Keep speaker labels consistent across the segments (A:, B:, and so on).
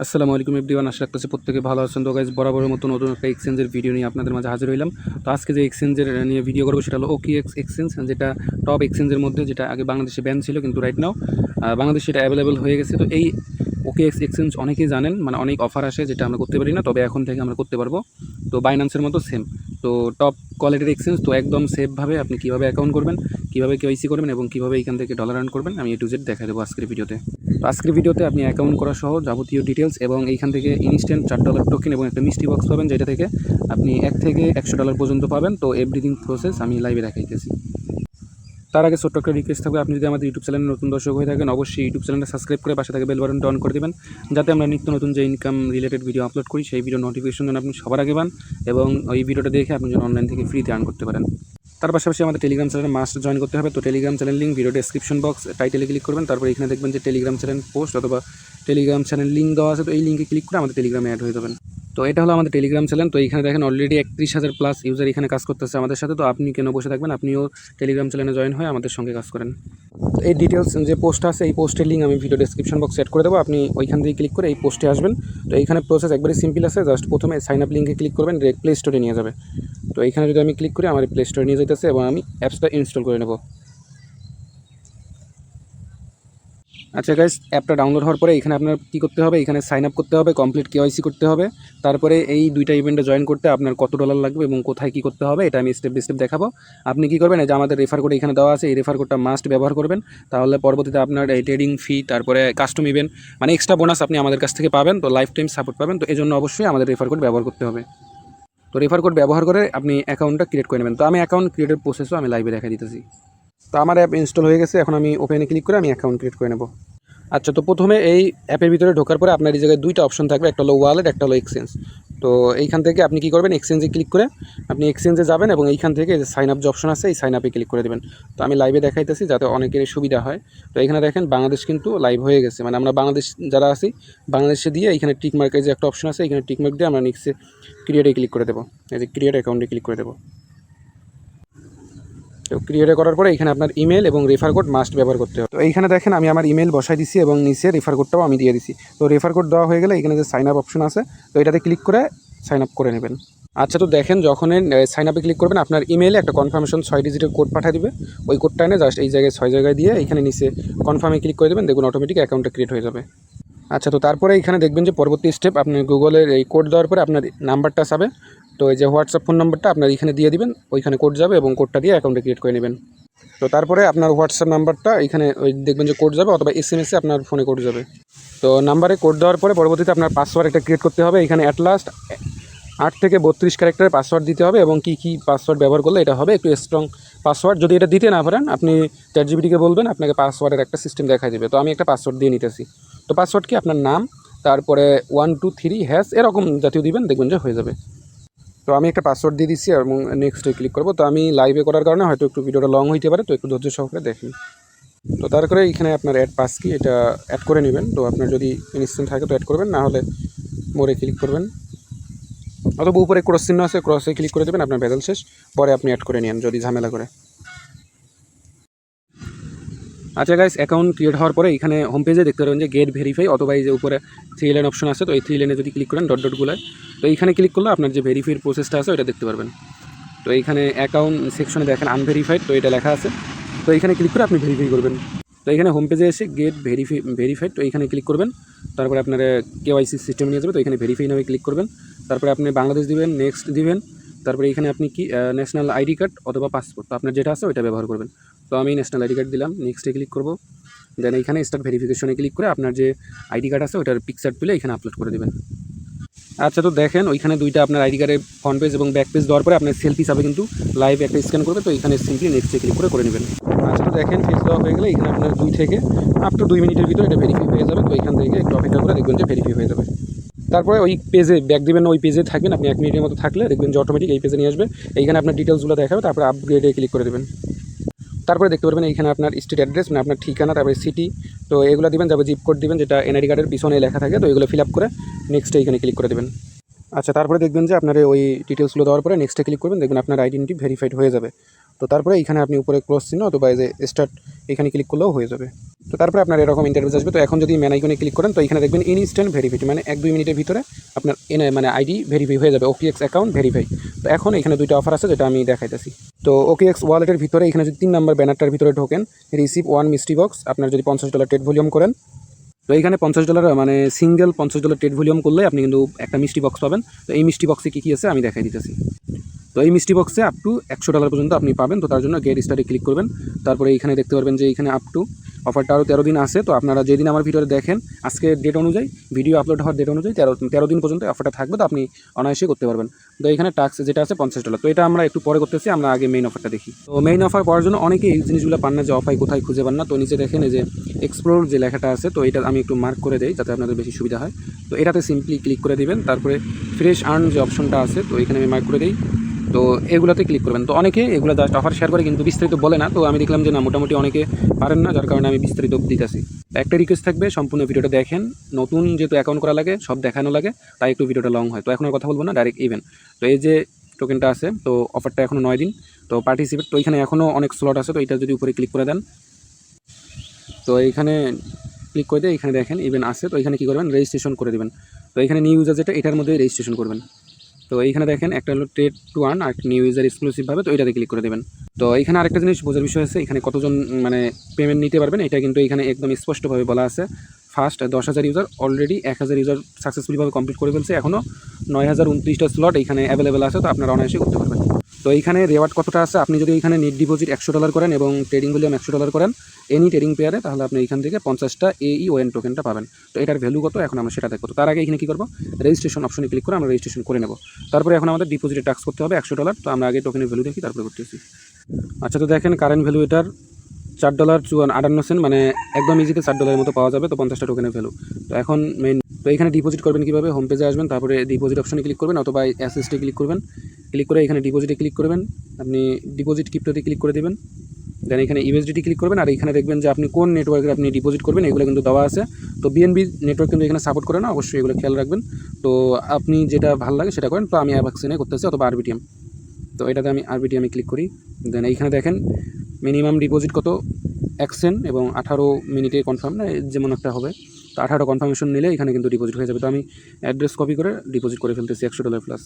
A: আসসালামু আলাইকুম এভরিওয়ান, আশা রাখতেছি প্রত্যেকে ভালো আছেন। তো গাইজ বরাবরের মতো নতুন একটা এক্সচেঞ্জের ভিডিও নিয়ে আপনাদের মাঝে হাজির হইলাম। তো আজকে যে এক্সচেঞ্জের নিয়ে ভিডিও করবো সেটা হলো OKX এক্সচেঞ্জ, যেটা টপ এক্সচেঞ্জের মধ্যে, যেটা আগে বাংলাদেশে ব্যান ছিল কিন্তু রাইট নাও বাংলাদেশে এটা অ্যাভেলেবেল হয়ে গেছে। তো এই OKX এক্সচেঞ্জ অনেকেই জানেন, মানে অনেক অফার আসে যেটা আমরা করতে পারি না, তবে এখন থেকে আমরা করতে পারবো। তো বাইন্যান্সের মতো সেম, তো টপ কোয়ালিটির এক্সচেঞ্জ। তো একদম সেফভাবে আপনি কীভাবে অ্যাকাউন্ট করবেন, কীভাবে KYC করবেন এবং কীভাবে এখান থেকে ডলার আর্ন করবেন, আমি A to Z দেখা দেবো আজকের ভিডিওতে। তো আজকের ভিডিওতে আপনি অ্যাকাউন্ট করা সহ যাবতীয় ডিটেলস এবং এইখান থেকে ইনস্ট্যান্ট $4 টোকেন এবং একটা মিষ্টি বক্স পাবেন, যেটা থেকে আপনি $1 থেকে $100 পর্যন্ত পাবেন। তো এভরিথিং প্রসেস আমি লাইভে দেখাইতেছি। তার আগে ছোট্ট একটা রিকোয়েস্ট থাকবে, আপনি যদি আমাদের ইউটিউব চ্যানেলে নতুন দর্শক হয়ে থাকেন, অবশ্যই ইউটিউব চ্যানেলটা সাবস্ক্রাইব করে পাশে থেকে বেল বাটনটা অন করে দেবেন, যাতে আমরা নিত্য নতুন যে ইনকাম রিলেটেড ভিডিও আপলোড করি সেই ভিডিও নোটিফিকেশন যেন আপনি সবার আগে পান এবং ওই ভিডিওটা দেখে আপনি যেন অনলাইন থেকে ফ্রিতে আর্ন করতে পারেন। তার পাশাপাশি আমাদের টেলিগ্রাম চ্যানেলে মাস্ট জয়েন করতে হবে। তো Telegram channel link video description box টাইটেলে ক্লিক করবেন, তারপর এখানে দেখবেন যে টেলিগ্রাম চ্যানেল পোস্ট অথবা টেলিগ্রাম চ্যানেল লিঙ্ক দেওয়া আছে। তো এই লিঙ্কে ক্লিক করে আমাদের টেলিগ্রামে অ্যাড হয়ে যাবেন। তো এটা হলো আমাদের টেলিগ্রাম চ্যানেল। তো এখানে দেখেন অলরেডি 31,000+ ইউজার এখানে কাজ করতেছে আমাদের সাথে। তো আপনি কেন বসে থাকবেন, আপনিও টেলিগ্রাম চ্যানেলে জয়েন হয়ে আমাদের সঙ্গে কাজ করেন। তো এই ডিটেলস যে পোস্ট আছে, এই পোস্টের লিঙ্ক আমি ভিডিও ডেসক্রিপশন বক্সে অ্যাড করে দেবো, আপনি ওইখান থেকে ক্লিক করে এই পোস্টে আসবেন। তো এইখানে প্রসেস একবারই সিম্পল আছে, জাস্ট প্রথমে সাইন আপ লিঙ্কে ক্লিক করবেন, ডিরেক্ট প্লে স্টোরে নিয়ে যাবে। তো এইখানে যদি আমি ক্লিক করি আমার প্লে স্টোরে নিয়ে যেতেছে এবং আমি অ্যাপসটা ইনস্টল করে নেব। আচ্ছা গাইস, অ্যাপটা ডাউনলোড হওয়ার পরে এখানে আপনার কী করতে হবে, এখানে সাইন আপ করতে হবে, কমপ্লিট KYC করতে হবে। তারপরে এই দুইটা ইভেন্টে জয়েন করতে আপনার কত ডলার লাগবে এবং কোথায় কী করতে হবে এটা আমি স্টেপ বাই স্টেপ দেখাবো। আপনি কী করবেন, এই যে আমাদের রেফার কোড এখানে দেওয়া আছে, এই রেফার কোডটা মাস্ট ব্যবহার করবেন। তাহলে পরবর্তীতে আপনার এই ট্রেডিং ফি, তারপরে কাস্টম ইভেন্ট, মানে এক্সট্রা বোনাস আপনি আমাদের কাছ থেকে পাবেন। তো লাইফ টাইম সাপোর্ট পাবেন। তো এই জন্য অবশ্যই আমাদের রেফার কোড ব্যবহার করতে হবে। তো রেফার কোড ব্যবহার করে আপনি অ্যাকাউন্টটা ক্রিয়েট করে নেবেন। তো আমি অ্যাকাউন্ট ক্রিয়েটের প্রসেসও আমি লাইভে দেখা দিতেছি। তো আমার অ্যাপ ইনস্টল হয়ে গেছে, এখন আমি ওপেনে ক্লিক করে আমি অ্যাকাউন্ট ক্রিয়েট করে নেব। আচ্ছা, তো প্রথমে এই অ্যাপের ভিতরে ঢোকার পরে আপনার এই জায়গায় দুইটা অপশন থাকবে, একটা হলো ওয়ালেট, একটা হলো এক্সচেঞ্জ। তো এইখান থেকে আপনি কী করবেন, এক্সচেঞ্জে ক্লিক করে আপনি এক্সচেঞ্জে যাবেন এবং এইখান থেকে যে সাইন আপ যে অপশন আছে এই সাইন আপে ক্লিক করে দেবেন। তো আমি লাইভে দেখাইতেছি যাতে অনেকেরই সুবিধা হয়। তো এখানে দেখেন বাংলাদেশ কিন্তু লাইভ হয়ে গেছে, মানে আমরা বাংলাদেশ যারা আছি বাংলাদেশে দিয়ে এইখানে টিকমার্কের যে একটা অপশন আছে এখানে টিকমার্ক দিয়ে আমরা নেক্সটে ক্রিয়েটে ক্লিক করে দেবো, এই যে ক্রিয়েট অ্যাকাউন্টে ক্লিক করে দেবো। তো ক্রিয়েট করার পরে এখানে আপনার ইমেল এবং রেফার কোড মাস্ট ব্যবহার করতে হবে। তো এইখানে দেখেন আমি আমার ইমেল বসাই দিছি এবং নিচে রেফার কোডটাও আমি দিয়ে দিছি। তো রেফার কোড দেওয়া হয়ে গেলে এখানে যে সাইন আপ অপশন আছে, তো এটাতে ক্লিক করে সাইন আপ করে নেবেন। আচ্ছা, তো দেখেন যখন সাইন আপে ক্লিক করবেন আপনার ইমেলে একটা কনফার্মেশন 6 ডিজিটের কোড পাঠিয়ে দিবে। ওই কোডটা এনে জাস্ট এই জায়গায় 6 জায়গায় দিয়ে এখানে নিচে কনফার্মে ক্লিক করে দেবেন, দেখুন অটোমেটিক অ্যাকাউন্টটা ক্রিয়েট হয়ে যাবে। আচ্ছা, তো তারপরে এখানে দেখবেন যে পরবর্তী স্টেপ আপনার গুগলের এই কোড দেওয়ার পরে আপনার নাম্বারটা যাবে। তো এই যে হোয়াটসঅ্যাপ ফোন নাম্বারটা আপনার এখানে দিয়ে দিবেন, ওইখানে কোড যাবে এবং কোডটা দিয়ে অ্যাকাউন্টে ক্রিয়েট করে নেবেন। তো তারপরে আপনার হোয়াটসঅ্যাপ নাম্বারটা এখানে ওই দেখবেন যে কোড যাবে অথবা SMS আপনার ফোনে কোড যাবে। তো নাম্বারে কোড দেওয়ার পরে পরবর্তীতে আপনার পাসওয়ার্ড একটা ক্রিয়েট করতে হবে। এখানে অ্যাট লাস্ট 8 থেকে 32 ক্যারেক্টারের পাসওয়ার্ড দিতে হবে এবং কী পাসওয়ার্ড ব্যবহার করলে এটা হবে একটু স্ট্রং পাসওয়ার্ড। যদি এটা দিতে না পারেন আপনি ChatGPT-কে বলবেন, আপনাকে পাসওয়ার্ডের একটা সিস্টেম দেখাই দেবে। তো আমি একটা পাসওয়ার্ড দিয়ে নিতেছি। তো পাসওয়ার্ড কি আপনার নাম, তারপরে 1 2 3 হ্যাশ এরকম জাতীয় দিবেন, দেখবেন যে হয়ে যাবে। তো আমি একটা পাসওয়ার্ড দিয়ে দিচ্ছি এবং নেক্সটে ক্লিক করব। তো আমি লাইভে করার কারণে হয়তো একটু ভিডিওটা লং হইতে পারে, তো একটু ধৈর্য সহকারে দেখেন। তো তারপরে এখানে আপনার অ্যাড পাস কি এটা অ্যাড করে নেবেন। তো আপনার যদি ইনস্ট্যান্ট থাকে তো অ্যাড করবেন, না হলে মোরে ক্লিক করবেন অথবা উপরে ক্রস চিহ্ন আছে ক্রসে ক্লিক করে দেবেন, আপনার ভেজাল শেষ। পরে আপনি অ্যাড করে নেন যদি ঝামেলা করে। আচ্ছা গাইস, অ্যাকাউন্ট ক্রিয়েট হওয়ার পরে এখানে হোম পেজে দেখতে পারবেন যে গেট ভেরিফাই অথবা এই যে উপরে 3 লাইন অপশন আছে। তো এই 3 লাইনে যদি ক্লিক করেন ডটগুলায়, তো এইখানে ক্লিক করলে আপনার যে ভেরিফাইয়ের প্রসেসটা আছে ওটা দেখতে পারবেন। তো এইখানে অ্যাকাউন্ট সেকশনে দেখেন আনভেরিফাইড, তো এটা লেখা আছে। তো এইখানে ক্লিক করে আপনি ভেরিফাই করবেন। তো এখানে হোম পেজে এসে গেট ভেরিফাইড, তো এইখানে ক্লিক করবেন। তারপরে আপনার KYC সিস্টেম নিয়ে যাবে, তো এখানে ভেরিফাই নামে ক্লিক করবেন। তারপরে আপনি বাংলাদেশ দিবেন, নেক্সট দিবেন। তারপরে এখানে আপনি কি ন্যাশনাল আইডি কার্ড অথবা পাসপোর্ট, তো আপনার যেটা আছে ওইটা ব্যবহার করবেন। তো আমি ন্যাশনাল আইডি কার্ড দিলাম, নেক্সটে ক্লিক করব। দেন এখানে স্টার্ট ভেরিফিকেশনে ক্লিক করে আপনার যে আইডি কার্ড আছে ওটার পিকচার তুলে এখানে আপলোড করে দেবেন। আচ্ছা, তো দেখেন ওইখানে দুইটা আপনার আইডি কার্ডের ফ্রন্ট পেজ এবং ব্যাক পেজ দেওয়ার পরে আপনার সেলফি হিসাবে কিন্তু লাইভ একটা স্ক্যান করবে। তো এখানে সিম্পলি নেক্সটে ক্লিক করে নেবেন। আচ্ছা, তো দেখেন ফেস দেওয়া হয়ে গেলে এখানে আপনার 2 থেকে আপ টু 2 মিনিটের ভিতরে এটা ভেরিফাই হয়ে যাবে। তো এখান থেকে একটু অপেক্ষা করে দেখবেন যে ভেরিফাই হয়ে যাবে। তারপরে ওই পেজে ব্যাক দিবেন, ওই পেজে থাকবেন আপনি 1 মিনিটের মতো থাকলে দেখবেন যে অটোমেটিক এই পেজে নিয়ে আসবে। এইখানে আপনার ডিটেলসগুলো দেখাবে, তারপরে আপগ্রেডে ক্লিক করে দেবেন। তারপরে দেখতে পারবেন এখানে আপনার স্ট্রিট অ্যাড্রেস, মানে আপনার ঠিকানা, তারপরে সিটি, তো এগুলো দিবেন, তারপরে জিপ কোড দিবেন যেটা NID কার্ডের পিছনে লেখা থাকে। তো এগুলো ফিল আপ করে নেক্সটে এখানে ক্লিক করে দেবেন। আচ্ছা, তারপরে দেখবেন যে আপনার ওই ডিটেলসগুলো দেওয়ার পরে নেক্সটে ক্লিক করবেন, দেখবেন আপনার আইডেন্টি ভেরিফাইড হয়ে যাবে। তো তারপরে এখানে আপনি উপরে ক্রস চিহ্ন অথবা এই যে স্টার্ট এখানে ক্লিক করলেও হয়ে যাবে। তো তারপরে আপনার এরকম ইন্টারভিউ আসবে। তো এখন যদি ম্যান আইকনে ক্লিক করেন তো এখানে দেখবেন ইনস্ট্যান্ট ভেরিফাইড, মানে 1-2 মিনিটের ভিতরে আপনার মানে আইডি ভেরিফাই হয়ে যাবে, OKX অ্যাকাউন্ট ভেরিফাই। তো এখন এখানে দুইটা অফার আছে যেটা আমি দেখাইতেছি। তো OKX ওয়ালেটের ভিতরে এখানে যদি 3 নম্বর ব্যানারটার ভিতরে ঢোকেন, রিসিভ 1 মিস্ট্রি বক্স, আপনার যদি $50 ট্রেড ভলিউম করেন তো এইখানে $50 মানে সিঙ্গেল $50 ট্রেড ভলিউম করলে আপনি কিন্তু একটা মিষ্টি বক্স পাবেন। তো এই মিষ্টি বক্সে কী কী আছে আমি দেখাই দিতেছি। তো এই মিষ্টি বক্সে আপ টু $100 পর্যন্ত আপনি পাবেন। তো তার জন্য গেট স্টারে ক্লিক করবেন। তারপরে এইখানে দেখতে পারবেন যে এইখানে আপ টু অফারটা আরও 13 দিন আছে। তো আপনারা যেদিন আমার ভিডিওতে দেখেন আজকে ডেট অনুযায়ী, ভিডিও আপলোড হওয়ার ডেট অনুযায়ী 13 দিন পর্যন্ত অফারটা থাকবে। তো আপনি অনায়াসে করতে পারবেন। তো এখানে টাক্স যেটা আছে $50। তো এটা আমরা একটু পরে করতেছি, আমরা আগে মেইন অফারটা দেখি। তো মেইন অফার পাওয়ার জন্য অনেকে এই জিনিসগুলো পান না, যে অফার কোথায় খুঁজে পান না। তো নিচে দেখেন এই যে এক্সপ্লোর যে লেখাটা আছে, তো এটা আমি একটু মার্ক করে দেই যাতে আপনাদের বেশি সুবিধা হয়। তো এটাতে সিম্পলি ক্লিক করে দিবেন। তারপরে ফ্রেশ আর্ন যে অপশনটা আছে, তো এখানে আমি মার্ক করে দিই। তো এগুলোতে ক্লিক করবেন। তো অনেকে এগুলো জাস্ট অফার শেয়ার করে কিন্তু বিস্তারিত বলে না। তো আমি দেখলাম যে না, মোটামুটি অনেকে পারেন না, যার কারণে আমি বিস্তারিত দিতেছি। একটা রিকোয়েস্ট থাকবে, সম্পূর্ণ ভিডিওটা দেখেন। নতুন যেহেতু অ্যাকাউন্ট করা লাগে, সব দেখানো লাগে, তাই একটু ভিডিওটা লং হয়। তো এখন আর কথা বলবো না, ডাইরেক্ট ইভেন্ট। তো এই যে টোকেনটা আছে, তো অফারটা এখনও 9 দিন। তো পার্টিসিপেট, তো এখানে এখনও অনেক স্লট আছে। তো এটা যদি উপরে ক্লিক করে দেন, তো এইখানে ক্লিক করে দিয়ে এখানে দেখেন ইভেন্ট আছে। তো এখানে কী করবেন, রেজিস্ট্রেশন করে দেবেন। তো এখানে নিউ ইউজার যেটা, এটার মধ্যে রেজিস্ট্রেশন করবেন। তো এইখানে দেখেন একটা হলো ট্রেড টু আর্ন আর নিউ ইউজার এক্সক্লুসিভভাবে, তো এটাতে ক্লিক করে দেবেন। তো এখানে আরেকটা জিনিস বোঝার বিষয় আছে, এখানে কতজন মানে পেমেন্ট নিতে পারবেন এটা কিন্তু এখানে একদম স্পষ্টভাবে বলা আছে। ফার্স্ট 10,000 ইউজার অলরেডি 1,000 ইউজার সাকসেসফুলিভাবে কমপ্লিট করে ফেলছে। এখনও 9,029টা স্লট এখানে অ্যাভেলেবেল আছে। তো আপনারা অনায়াসে করতে পারবেন। তো এইখানে রেওয়ার্ড কতটা আছে, আপনি যদি এখানে নেট ডিপোজিট $100 করেন এবং ট্রেডিং ভলিউম $100 করেন এনি ট্রেডিং পেয়ারে, তাহলে আপনি এখান থেকে 50টা AEON টোকেনটা পাবেন। তো এটার ভ্যালু কত এখন আমরা সেটা দেখবো। তো তার আগে এখানে কী করবো, রেজিস্ট্রেশন অপশনে ক্লিক করে আমরা রেজিস্ট্রেশন করে নেব। তারপরে এখন আমাদের ডিপোজিটে টাক্স করতে হবে $100। তো আমরা আগে টোকেনের ভ্যালু দেখি, তারপরে করতেছি। আচ্ছা, তো দেখেন কারেন্ট ভ্যালু এটার $4.58, মানে একদম ইজিতে $4 মতো পাওয়া যাবে। তো 50টা টোকেনের ভ্যালু। তো এখন মেইন, তো এখানে ডিপোজিট করবেন কীভাবে, হোম পেজে আসবেন, তারপরে ডিপোজিট অপশনে ক্লিক করবেন অথবা অ্যাসেসটে ক্লিক করবেন। ক্লিক করে এখানে ডিপোজিটে ক্লিক করবেন, আপনি ডিপোজিট ক্রিপ্টোতে ক্লিক করে দেবেন। দেন এখানে USDT ক্লিক করবেন। আর এখানে দেখবেন যে আপনি কোন নেটওয়ার্কে আপনি ডিপোজিট করবেন, এগুলো কিন্তু দেওয়া আছে। তো BNB নেটওয়ার্ক কিন্তু এখানে সাপোর্ট করে না, অবশ্যই এগুলো খেয়াল রাখবেন। তো আপনি যেটা ভালো লাগে সেটা করেন। তো আমি অ্যাভাক্সিনে করতেছি অথবা RBTM। তো এটাতে আমি RBTM ক্লিক করি। দেন এইখানে দেখেন মিনিমাম ডিপোজিট কত, 1 সেন্ট এবং 18 মিনিটে কনফার্ম না যেমন একটা হবে। তো 18 কনফার্মেশন নিলে এখানে কিন্তু ডিপোজিট হয়ে যাবে। তো আমি অ্যাড্রেস কপি করে ডিপোজিট করে ফেলতেছি $100 প্লাস।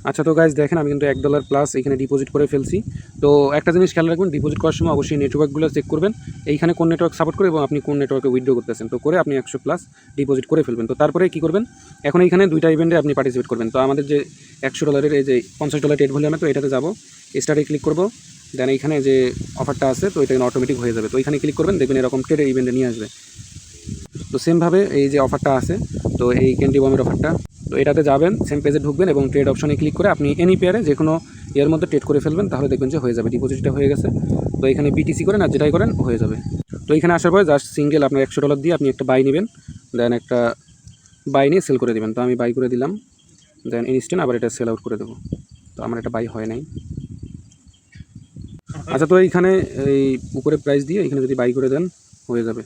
A: আচ্ছা, তো গাইজ দেখেন আমি কিন্তু $1 প্লাস এখানে ডিপোজিট করে ফেলছি। তো একটা জিনিস খেয়াল রাখবেন, ডিপোজিট করার সময় অবশ্যই নেটওয়ার্কগুলো চেক করবেন, এইখানে কোন নেটওয়ার্ক সাপোর্ট করে এবং আপনি কোন নেটওয়ার্কে উইথড্র করতেছেন। তো করে আপনি 100 প্লাস ডিপোজিট করে ফেলবেন। তো তারপরে কী করবেন, এখন এইখানে দুইটা ইভেন্টে আপনি পার্টিসিপেট করবেন। তো আমাদের যে $100 এই যে $50 ট্রেড ভলিউমে, তো এটাতে যাবো, স্টার্টে ক্লিক করবো। দেন এইখানে যে অফারটা আছে, তো এটা অটোমেটিক হয়ে যাবে। তো এখানে ক্লিক করবেন, দেখবেন এরকম ট্রেডের ইভেন্টে নিয়ে আসবে। তো সেমভাবে এই যে অফারটা আছে, তো এই ক্যান্ডি বমের অফারটা, তো এটাতে যাবেন, সেম পেজে ঢুকবেন এবং ট্রেড অপশনে ক্লিক করে আপনি এনি পেয়ারে যে কোনো এর মধ্যে ট্রেড করে ফেলবেন, তাহলে দেখবেন যে হয়ে যাবে, ডিপোজিটটা হয়ে গেছে। তো এখানে BTC করেন আর যেটাই করেন হয়ে যাবে। তো এখানে আসার পরে জাস্ট সিঙ্গেল আপনার $100 দিয়ে আপনি একটা বাই নেবেন, দেন একটা বাই নিয়ে সেল করে দেবেন। তো আমি বাই করে দিলাম, দেন ইনস্ট্যান্ট আবার এটা সেল আউট করে দেবো। তো আমার এটা বাই হয় নাই। আচ্ছা, তো এইখানে এই উপরে প্রাইস দিয়ে এখানে যদি বাই করে দেন হয়ে যাবে।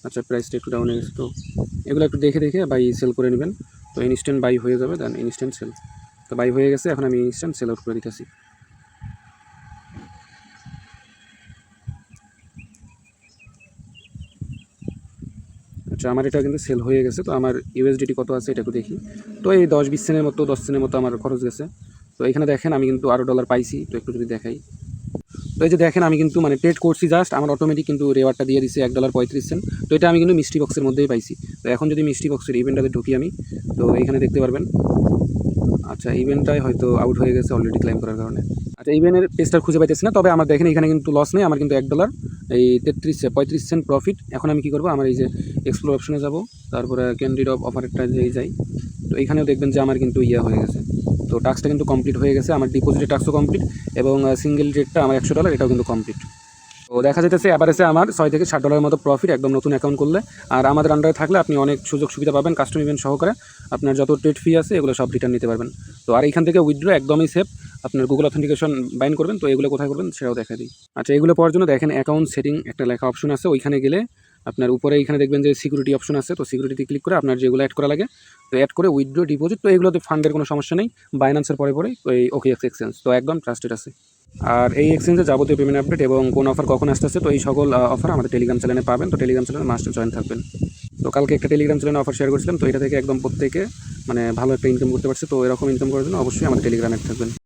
A: আচ্ছা, প্রাইসটা একটু ডাউন হয়ে গেছে, তো এগুলো একটু দেখে দেখে বাই সেল করে নেবেন। তো ইনস্ট্যান্ট বাই হয়ে যাবে, দেন ইনস্ট্যান্ট সেল। তো বাই হয়ে গেছে, এখন আমি ইনস্ট্যান্ট সেল আউট করে দিতেছি। আচ্ছা, আমার এটা কিন্তু সেল হয়ে গেছে। তো আমার USDT কত আছে এটা একটু দেখি। তো এই 10-20 সেন্টের মতো, 10 সেন্টের মতো আমার খরচ গেছে। তো এখানে দেখেন আমি কিন্তু আরও ডলার পাইছি। তো একটু যদি দেখাই, তো এই যে দেখেন আমি কিন্তু মানে ট্রেড করছি, জাস্ট আমার অটোমেটিক কিন্তু রেওয়ার্ডটা দিয়ে দিচ্ছে $1.35। তো এটা আমি কিন্তু মিষ্টি বক্সের মধ্যেই পাইছি। তো এখন যদি মিষ্টি বক্সের ইভেন্টটাতে ঢুকি আমি, তো এইখানে দেখতে পারবেন। আচ্ছা, ইভেন্টটাই হয়তো আউট হয়ে গেছে অলরেডি ক্লাইম করার কারণে। আচ্ছা, ইভেন্টের পেজটা খুঁজে পাইতেছি না। তবে আমার দেখেন এখানে কিন্তু লস নেই, আমার কিন্তু $1 এই 35 সেন্ট প্রফিট। এখন আমি কী করবো, আমার এই যে এক্সপ্লোর অপশনে যাব, তারপরে ক্যান্ডিড অফ অফারেরটা যেই যাই, তো এখানেও দেখবেন যে আমার কিন্তু হয়ে গেছে। তো টাস্কটা কিন্তু কমপ্লিট হয়ে গেছে, আমার ডিপোজিটের টাস্কও কমপ্লিট এবং সিঙ্গেল রেটটা আমার $100 এটাও কিন্তু কমপ্লিট। তো দেখা যেতেছে অ্যাভারেজে আমার $6 থেকে $7 মতো প্রফিট একদম নতুন অ্যাকাউন্ট করলে। আর আমাদের আন্ডারে থাকলে আপনি অনেক সুযোগ সুবিধা পাবেন, কাস্টম ইভেন্ট সহকারে। আপনার যত ট্রেড ফি আছে এগুলো সব রিটার্ন নিতে পারবেন। তো আর এখান থেকে উইথড্র একদমই সেফ, আপনার গুগল অথেন্টিকেশন বাইন করবেন। তো এগুলো কোথায় করবেন সেটাও দেখা দিই। আচ্ছা, এগুলো পাওয়ার জন্য দেখেন অ্যাকাউন্ট সেটিং একটা লেখা অপশন আছে, ওইখানে গেলে আপনার উপরে এখানে দেখবেন যে সিকিউরিটি অপশন আছে, তো সিকিউরিটি ক্লিক করে আপনার যেগুলো অ্যাড করা লাগে তো অ্যাড করে উইথড্র ডিপোজিট, তো এগুলোতে ফান্ডের কোনো সমস্যা নেই। বাইন্যান্সের পরে ওই OKX এক্সচেঞ্জ তো একদম ট্রাস্টেড আছে। আর এই এক্সচেঞ্জে যাবতীয় পেমেন্ট আপডেট এবং কোন অফার কখন আসতেছে তো এই সকল অফার আমাদের টেলিগ্রাম চ্যানেলে পাবেন। তো টেলিগ্রাম চ্যানেলে মাস্ট জয়েন থাকবেন। তো কালকে একটা টেলিগ্রাম চ্যানেলে অফার শেয়ার করেছিলাম, তো এটা থেকে একদম প্রত্যেকে মানে ভালো একটা ইনকাম করতে পারছে। তো এরকম ইনকাম করার জন্য অবশ্যই আমাদের টেলিগ্রামে থাকবেন।